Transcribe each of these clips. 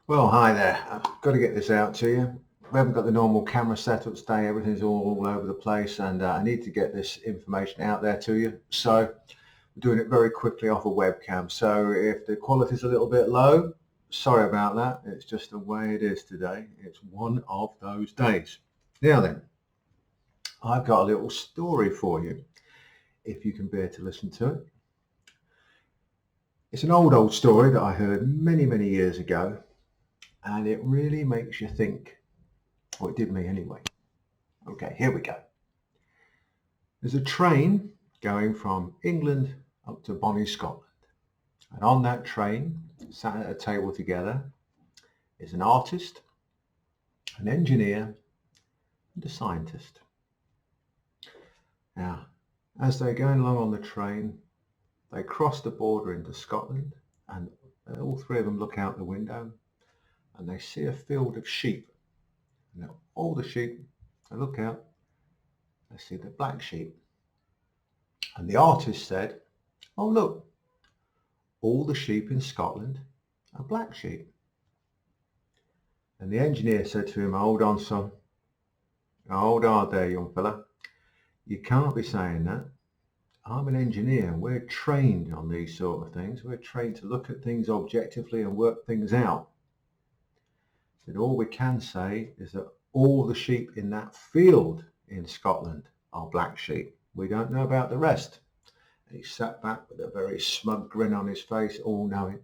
Well, hi there. I've got to get this out to you. We haven't got the normal camera setup today. Everything's all over the place, and I need to get this information out there to you. So we're doing it very quickly off a webcam. So if the quality's a little bit low, sorry about that. It's just the way it is today. It's one of those days. Now then, I've got a little story for you, if you can bear to listen to it. It's an old story that I heard many, many years ago, and it really makes you think. Well, it did me anyway. Okay, here we go. There's a train going from England up to Bonnie, Scotland. And on that train, sat at a table together, is an artist, an engineer, and a scientist. Now, as they're going along on the train, they cross the border into Scotland, and all three of them look out the window, and they see a field of sheep. Now, all the sheep, they look out, they see the black sheep. And the artist said, "Oh, look, all the sheep in Scotland are black sheep." And the engineer said to him, "Hold on, son. Hold on there, young fella. You can't be saying that. I'm an engineer. We're trained on these sort of things. We're trained to look at things objectively and work things out." He said, "All we can say is that all the sheep in that field in Scotland are black sheep. We don't know about the rest." And he sat back with a very smug grin on his face, all knowing.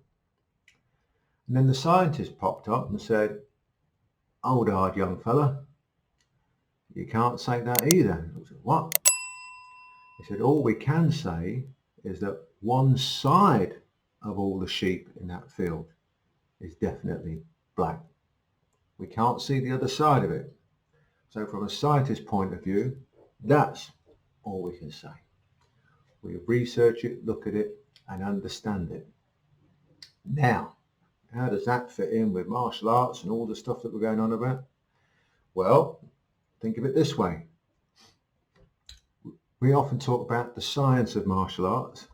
And then the scientist popped up and said, "Hold hard, young fella. You can't say that either." I said, "What?" He said, "All we can say is that one side of all the sheep in that field is definitely black. We can't see the other side of it. So from a scientist's point of view, that's all we can say. We research it, look at it, and understand it." Now, how does that fit in with martial arts and all the stuff that we're going on about? Well, think of it this way. We often talk about the science of martial arts,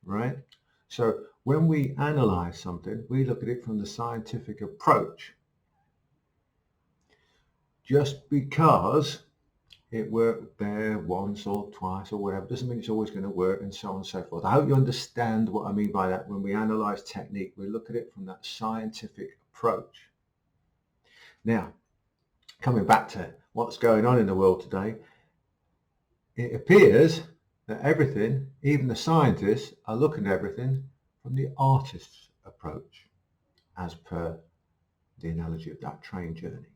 right? So when we analyze something, we look at it from the scientific approach. Just because it worked there once or twice or whatever doesn't mean it's always going to work, and so on and so forth. I hope you understand what I mean by that. When we analyze technique, we look at it from that scientific approach. Now, coming back to what's going on in the world today, it appears that everything, even the scientists, are looking at everything from the artist's approach, as per the analogy of that train journey.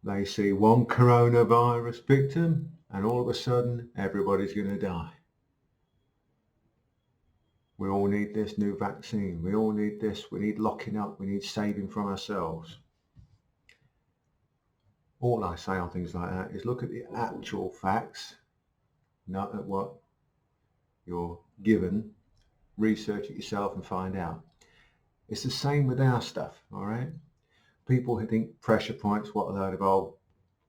They see one coronavirus victim, and all of a sudden, everybody's going to die. We all need this new vaccine. We all need this. We need locking up. We need saving from ourselves. All I say on things like that is look at the actual facts, not at what you're given. Research it yourself and find out. It's the same with our stuff, all right? People who think pressure points, what a load of old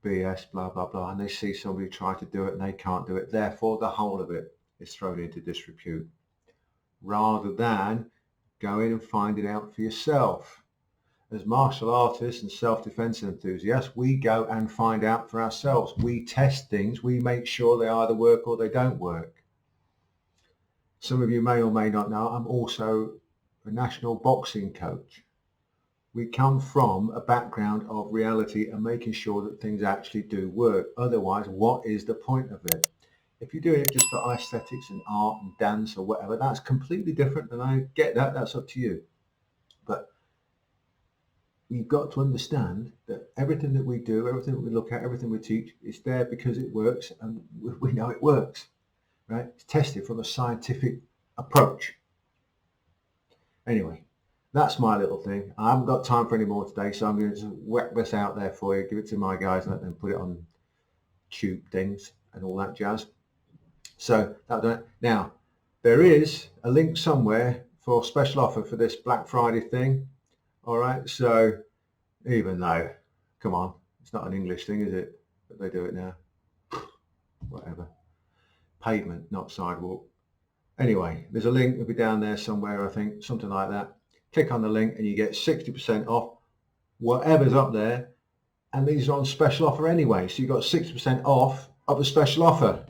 BS, blah, blah, blah, and they see somebody try to do it and they can't do it. Therefore, the whole of it is thrown into disrepute, rather than going and find it out for yourself. As martial artists and self-defense enthusiasts, we go and find out for ourselves. We test things. We make sure they either work or they don't work. Some of you may or may not know, I'm also a national boxing coach. We come from a background of reality and making sure that things actually do work. Otherwise, what is the point of it? If you're doing it just for aesthetics and art and dance or whatever, that's completely different, and I get that. That's up to you. But we've got to understand that everything that we do, everything that we look at, everything we teach is there because it works, and we know it works, right? It's tested from a scientific approach. Anyway, that's my little thing. I haven't got time for any more today, so I'm going to just whack this out there for you, give it to my guys, and let them put it on tube things and all that jazz. So now, there is a link somewhere for a special offer for this Black Friday thing. All right, so even though, come on, it's not an English thing, is it? But they do it now. Whatever. Pavement, not sidewalk. Anyway, there's a link. It'll be down there somewhere, I think, something like that. click on the link and you get 60% off whatever's up there. And these are on special offer anyway, so you've got 60% off of a special offer.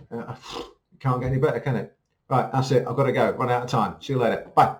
Can't get any better, can it? Right, that's it. I've got to go. Run out of time. See you later. Bye.